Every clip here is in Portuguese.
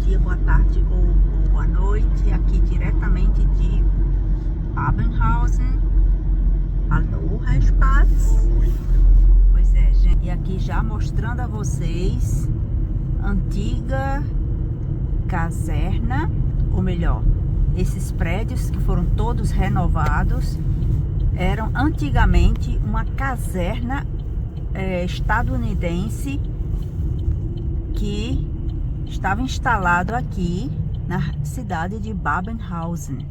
dia, boa tarde ou boa noite, aqui diretamente de Babenhausen. Alô, Respatz. Pois é, gente. E aqui já mostrando a vocês antiga caserna, ou melhor, esses prédios que foram todos renovados, eram antigamente uma caserna estadunidense que estava instalado aqui na cidade de Babenhausen.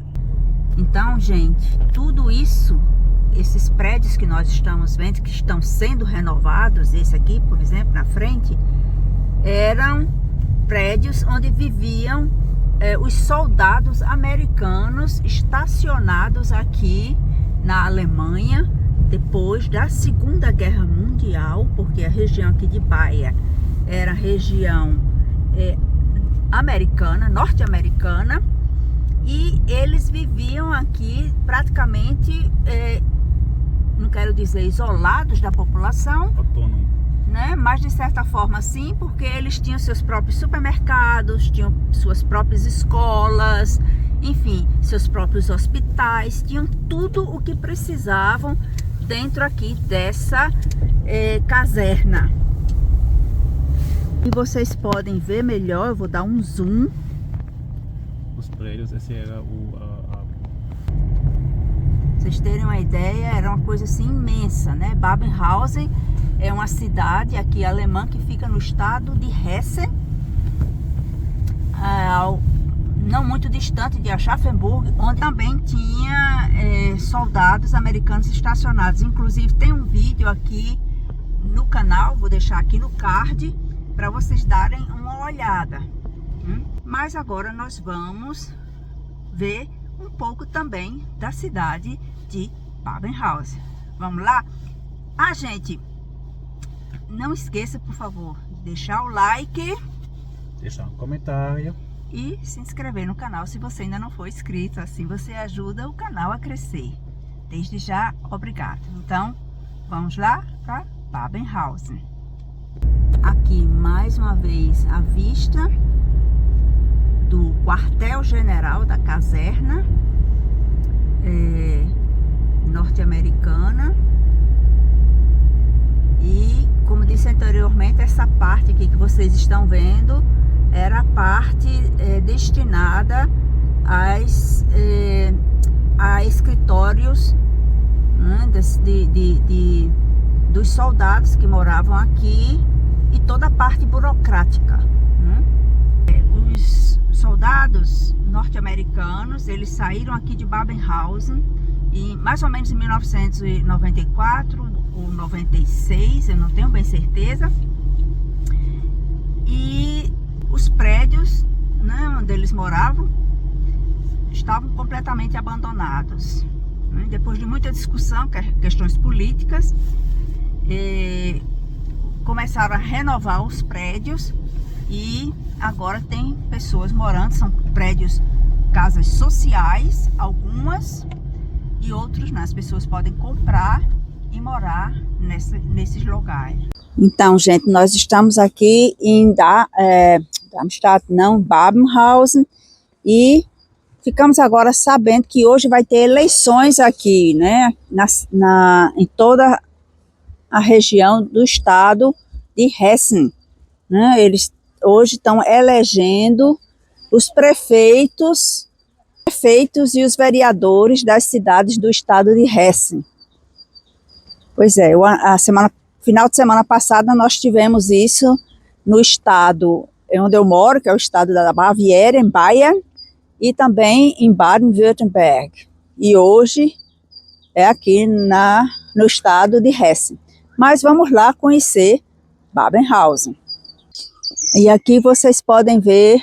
Então, gente, tudo isso, esses prédios que nós estamos vendo, que estão sendo renovados, esse aqui, por exemplo, na frente, eram prédios onde viviam os soldados americanos estacionados aqui na Alemanha depois da Segunda Guerra Mundial, porque a região aqui de Baia era região americana, norte-americana, e eles viviam aqui praticamente, não quero dizer isolados da população, autônomo, né? Mas de certa forma sim, porque eles tinham seus próprios supermercados, tinham suas próprias escolas, enfim, seus próprios hospitais, tinham tudo o que precisavam dentro aqui dessa caserna. E vocês podem ver melhor, eu vou dar um zoom. os prédios, esse era Pra vocês terem uma ideia, era uma coisa assim imensa, né? Babenhausen é uma cidade aqui alemã que fica no estado de Hessen, não muito distante de Aschaffenburg, onde também tinha soldados americanos estacionados. Inclusive tem um vídeo aqui no canal, vou deixar aqui no card, para vocês darem uma olhada. Mas agora nós vamos ver um pouco também da cidade de Babenhausen. Vamos lá? Gente, não esqueça, por favor, de deixar o like, deixar um comentário e se inscrever no canal se você ainda não for inscrito. Assim você ajuda o canal a crescer. Desde já, obrigado. Então, vamos lá para Babenhausen. Aqui mais uma vez a vista do quartel-general da caserna norte-americana. E como disse anteriormente, essa parte aqui que vocês estão vendo era a parte destinada a escritórios, né, dos soldados que moravam aqui e toda a parte burocrática, né? Os soldados norte-americanos, eles saíram aqui de Babenhausen mais ou menos em 1994 ou 96, eu não tenho bem certeza. E os prédios, né, onde eles moravam estavam completamente abandonados, né? Depois de muita discussão, questões políticas, começaram a renovar os prédios e agora tem pessoas morando. São prédios, casas sociais, algumas, e outros, né, as pessoas podem comprar e morar nesses lugares. Então, gente, nós estamos aqui em Babenhausen, e ficamos agora sabendo que hoje vai ter eleições aqui, né, em toda a região do estado de Hessen, né? Eles hoje estão elegendo os prefeitos e os vereadores das cidades do estado de Hessen. Pois é, final de semana passada nós tivemos isso no estado onde eu moro, que é o estado da Baviera, em Bayern, e também em Baden-Württemberg. E hoje é aqui no estado de Hessen. Mas vamos lá conhecer Babenhausen. E aqui vocês podem ver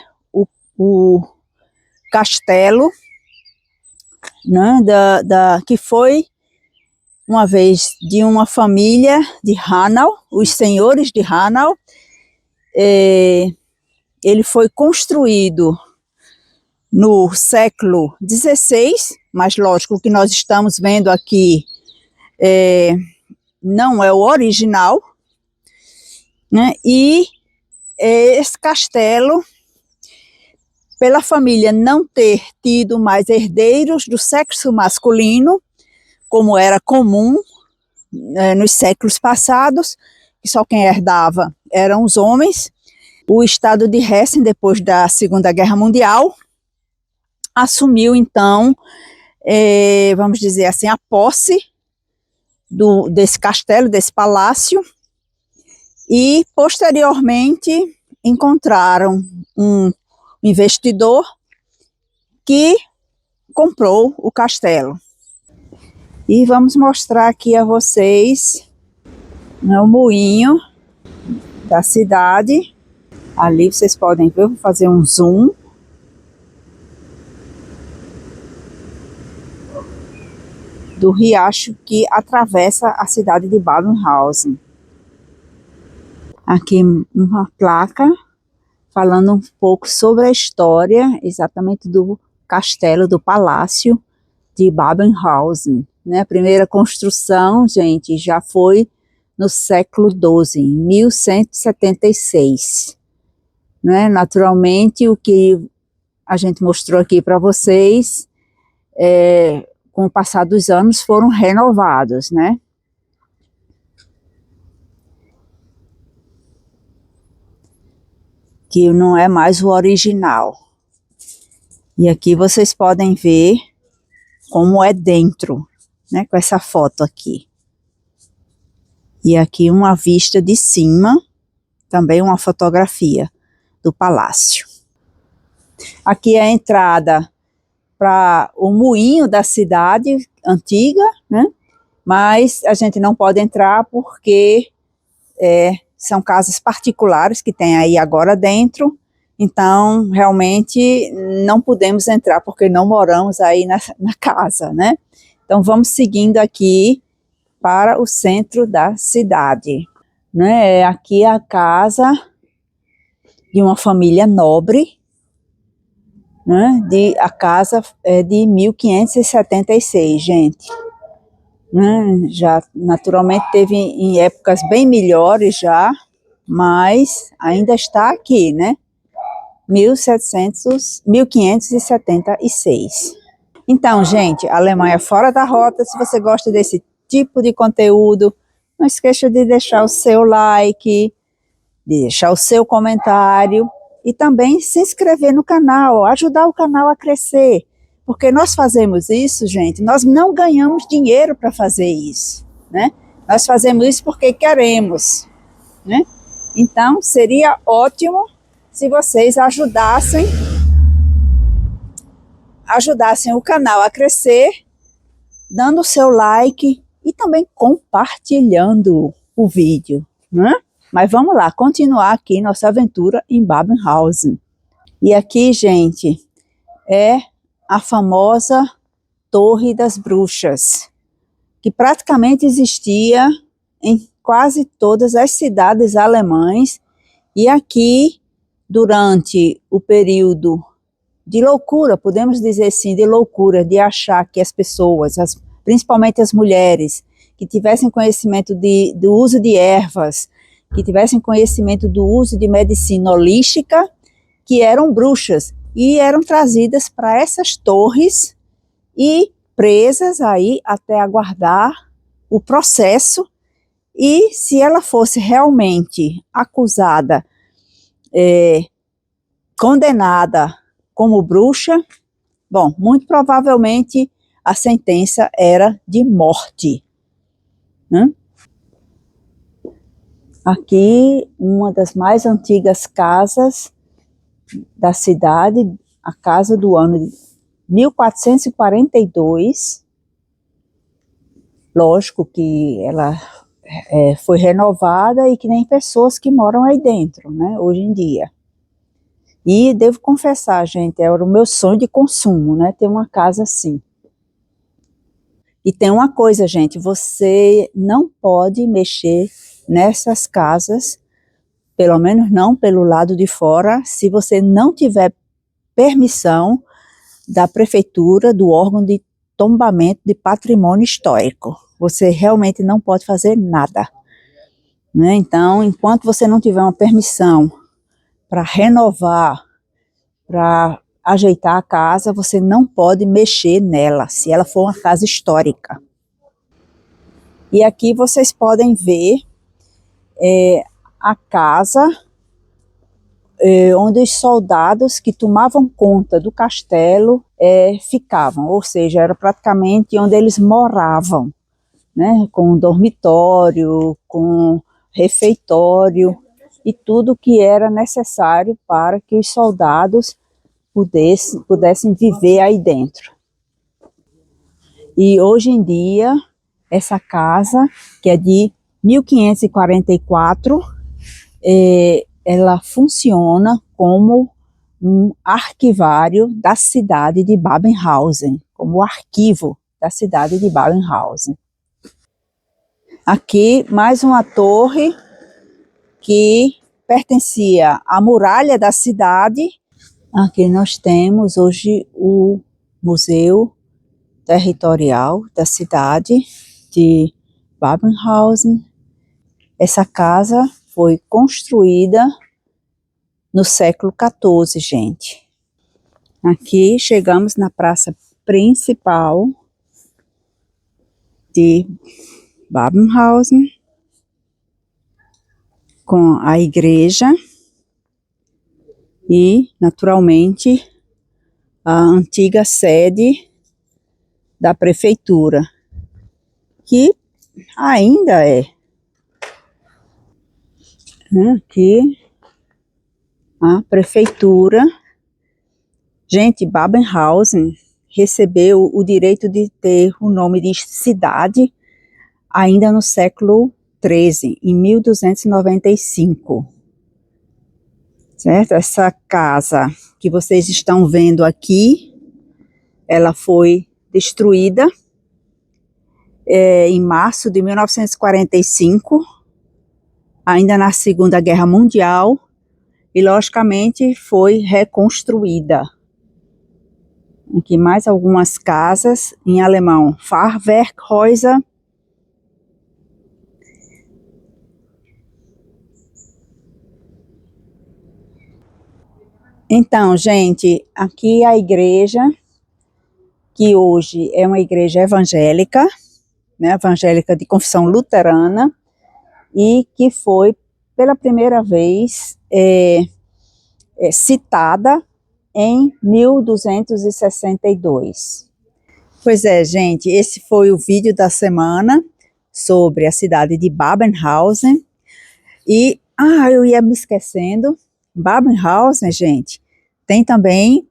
o castelo, né, que foi uma vez de uma família de Hanau, os senhores de Hanau. Ele foi construído no século XVI, mas lógico que nós estamos vendo aqui não é o original, né? E esse castelo pela família não ter tido mais herdeiros do sexo masculino, como era comum nos séculos passados, que só quem herdava eram os homens, o estado de Hessen, depois da Segunda Guerra Mundial, assumiu então, vamos dizer assim, a posse desse castelo, desse palácio, e posteriormente encontraram um investidor que comprou o castelo. E vamos mostrar aqui a vocês, né, o moinho da cidade. Ali vocês podem ver, vou fazer um zoom. Do riacho que atravessa a cidade de Babenhausen. Aqui uma placa falando um pouco sobre a história exatamente do castelo, do palácio de Babenhausen. Né? A primeira construção, gente, já foi no século XII, em 1176. Né? Naturalmente, o que a gente mostrou aqui para vocês, com o passar dos anos, foram renovados, né? Que não é mais o original. E aqui vocês podem ver como é dentro, né, com essa foto aqui. E aqui uma vista de cima, também uma fotografia do palácio. Aqui é a entrada para o moinho da cidade antiga, né, mas a gente não pode entrar porque são casas particulares que tem aí agora dentro, então realmente não podemos entrar porque não moramos aí na casa, né? Então vamos seguindo aqui para o centro da cidade, né? Aqui é a casa de uma família nobre, né? A casa é de 1576, gente. Já naturalmente teve em épocas bem melhores já, mas ainda está aqui, né? 1576. Então, gente, Alemanha fora da rota. Se você gosta desse tipo de conteúdo, não esqueça de deixar o seu like, de deixar o seu comentário e também se inscrever no canal, ajudar o canal a crescer. Porque nós fazemos isso, gente, nós não ganhamos dinheiro para fazer isso, né? Nós fazemos isso porque queremos, né? Então, seria ótimo se vocês ajudassem o canal a crescer, dando o seu like e também compartilhando o vídeo, né? Mas vamos lá, continuar aqui nossa aventura em Babenhausen. E aqui, gente, é a famosa Torre das Bruxas, que praticamente existia em quase todas as cidades alemãs, e aqui, durante o período de loucura, podemos dizer assim, de loucura, de achar que as pessoas, principalmente as mulheres, que tivessem conhecimento do uso de ervas, que tivessem conhecimento do uso de medicina holística, que eram bruxas, e eram trazidas para essas torres e presas aí até aguardar o processo, e se ela fosse realmente acusada, condenada como bruxa, bom, muito provavelmente a sentença era de morte. Aqui, uma das mais antigas casas da cidade, a casa do ano de 1442. Lógico que ela foi renovada e que nem pessoas que moram aí dentro, né, hoje em dia. E devo confessar, gente, era o meu sonho de consumo, né, ter uma casa assim. E tem uma coisa, gente, você não pode mexer nessas casas, pelo menos não pelo lado de fora, se você não tiver permissão da prefeitura, do órgão de tombamento de patrimônio histórico. Você realmente não pode fazer nada, né? Então, enquanto você não tiver uma permissão para renovar, para ajeitar a casa, você não pode mexer nela, se ela for uma casa histórica. E aqui vocês podem ver a casa onde os soldados que tomavam conta do castelo ficavam, ou seja, era praticamente onde eles moravam, né? Com dormitório, com refeitório e tudo que era necessário para que os soldados pudessem viver aí dentro. E hoje em dia, essa casa, que é de 1544, ela funciona como um arquivário da cidade de Babenhausen, como o arquivo da cidade de Babenhausen. Aqui, mais uma torre que pertencia à muralha da cidade. Aqui nós temos hoje o Museu Territorial da cidade de Babenhausen. Essa casa foi construída no século XIV, gente. Aqui chegamos na praça principal de Babenhausen, com a igreja e, naturalmente, a antiga sede da prefeitura, que ainda é. Aqui a prefeitura. Gente, Babenhausen recebeu o direito de ter o nome de cidade ainda no século XIII, em 1295. Certo? Essa casa que vocês estão vendo aqui, ela foi destruída em março de 1945, ainda na Segunda Guerra Mundial, e logicamente foi reconstruída. Aqui mais algumas casas, em alemão, Fahrwerkhäuser. Então, gente, aqui a igreja, que hoje é uma igreja evangélica, né, evangélica de confissão luterana, e que foi pela primeira vez citada em 1262. Pois é, gente, esse foi o vídeo da semana sobre a cidade de Babenhausen. E, eu ia me esquecendo, Babenhausen, gente, tem também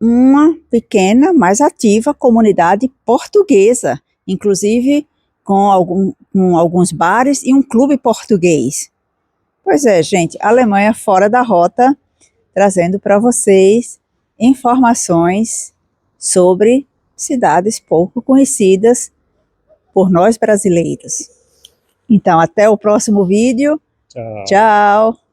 uma pequena, mais ativa comunidade portuguesa, inclusive com alguns bares e um clube português. Pois é, gente, Alemanha fora da rota, trazendo para vocês informações sobre cidades pouco conhecidas por nós brasileiros. Então, até o próximo vídeo. Tchau. Tchau!